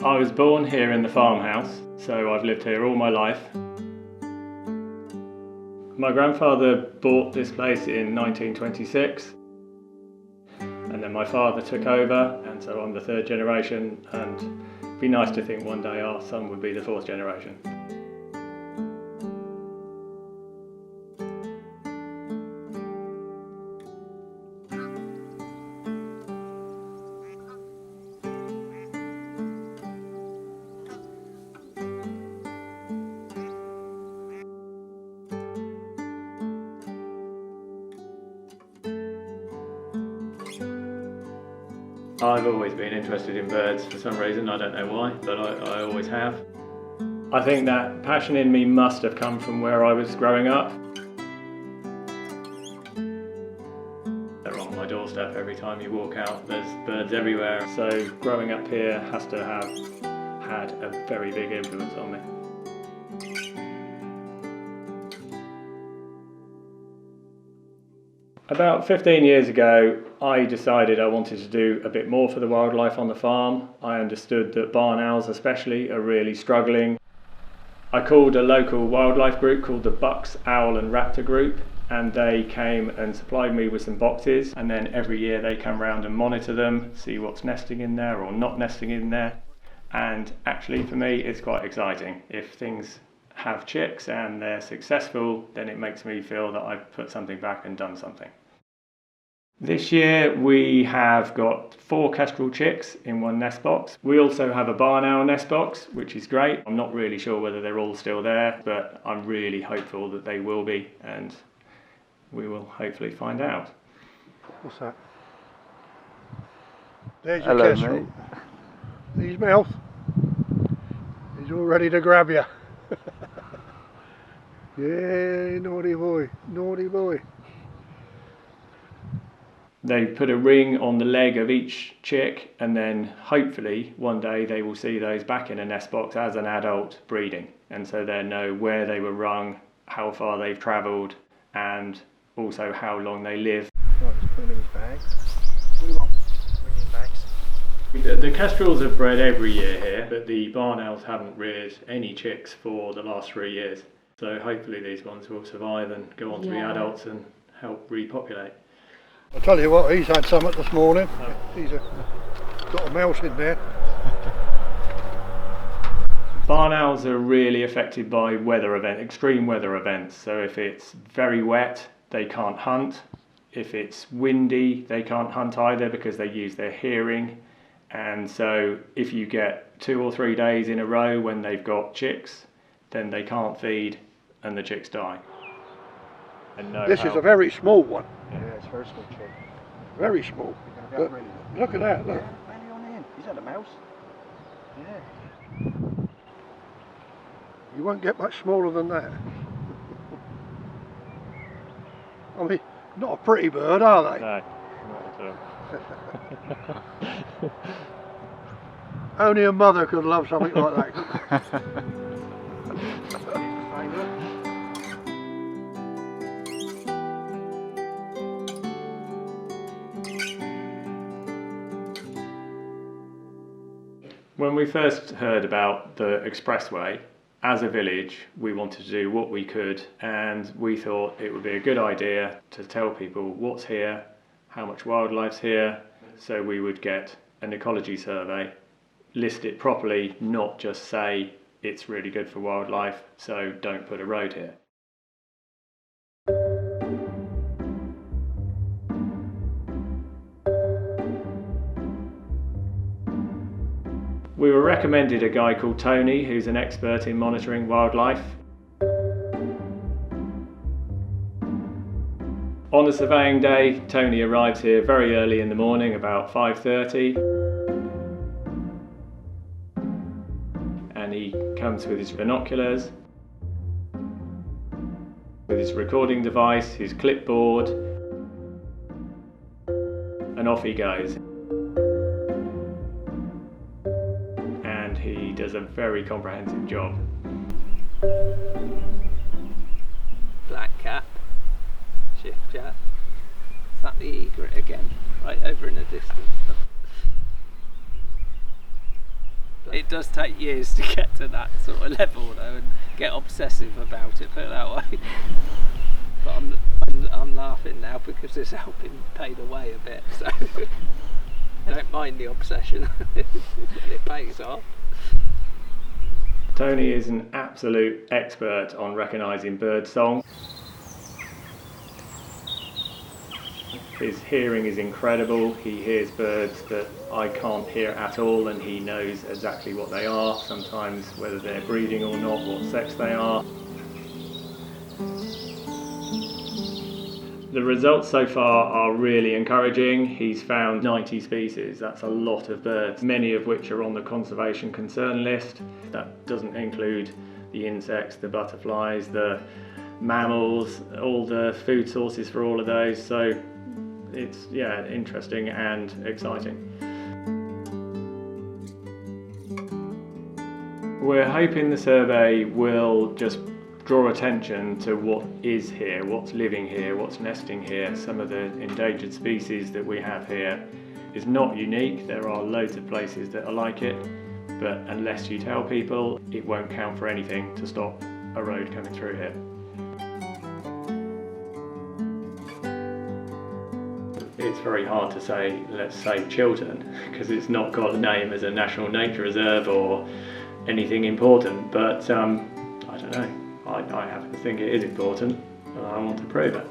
I was born here in the farmhouse, so I've lived here all my life. My grandfather bought this place in 1926, and then my father took over, and so I'm the third generation, and it'd be nice to think one day our son would be the fourth generation. I've always been interested in birds for some reason, I don't know why, but I always have. I think that passion in me must have come from where I was growing up. They're on my doorstep every time you walk out, there's birds everywhere, so growing up here has to have had a very big influence on me. About 15 years ago, I decided I wanted to do a bit more for the wildlife on the farm. I understood that barn owls especially are really struggling. I called a local wildlife group called the Bucks, Owl and Raptor Group, and they came and supplied me with some boxes, and then every year they come round and monitor them, see what's nesting in there or not nesting in there. And actually for me it's quite exciting. If things have chicks and they're successful, then it makes me feel that I've put something back and done something. This year we have got 4 kestrel chicks in one nest box. We also have a barn owl nest box, which is great. I'm not really sure whether they're all still there, but I'm really hopeful that they will be, and we will hopefully find out. What's that? There's your kestrel. Mate. His mouth. He's all ready to grab you. Yeah, naughty boy, naughty boy. They put a ring on the leg of each chick, and then hopefully one day they will see those back in a nest box as an adult breeding, and so they know where they were rung, how far they've travelled, and also how long they live. Right, let's put him in his bag. What do you want? Ringing bags. The kestrels have bred every year here, but the barn owls haven't reared any chicks for the last 3 years. So hopefully these ones will survive and go on to be adults and help repopulate. I'll tell you what, he's had something this morning. He's got a mouse in there. Barn owls are really affected by extreme weather events. So if it's very wet, they can't hunt. If it's windy, they can't hunt either because they use their hearing. And so if you get 2 or 3 days in a row when they've got chicks, then they can't feed and the chicks die. And this is a very small one. Yeah, it's a very small chick. Very small. But look at that, look. Where are you on in? Is that a mouse? Yeah. You won't get much smaller than that. I mean, not a pretty bird, are they? No, not at all. Only a mother could love something like that. When we first heard about the Expressway, as a village, we wanted to do what we could, and we thought it would be a good idea to tell people what's here, how much wildlife's here, so we would get an ecology survey, list it properly, not just say it's really good for wildlife, so don't put a road here. We were recommended a guy called Tony, who's an expert in monitoring wildlife. On the surveying day, Tony arrives here very early in the morning, about 5:30. And he comes with his binoculars, with his recording device, his clipboard, and off he goes. He does a very comprehensive job. Black cap, shift jet. Is that the egret again? Right over in the distance. It does take years to get to that sort of level though, and get obsessive about it, put it that way. But I'm laughing now because it's helping pay the way a bit, so I don't mind the obsession and it pays off. Tony is an absolute expert on recognising bird song. His hearing is incredible. He hears birds that I can't hear at all, and he knows exactly what they are, sometimes whether they're breeding or not, what sex they are. The results so far are really encouraging. He's found 90 species. That's a lot of birds, many of which are on the conservation concern list. That doesn't include the insects, the butterflies, the mammals, all the food sources for all of those. So it's interesting and exciting. We're hoping the survey will just draw attention to what is here, what's living here, what's nesting here. Some of the endangered species that we have here is not unique. There are loads of places that are like it, but unless you tell people, it won't count for anything to stop a road coming through here. It's very hard to say, let's say Chilton, because it's not got a name as a national nature reserve or anything important, but I don't know. I happen to think it is important, and I want to prove it.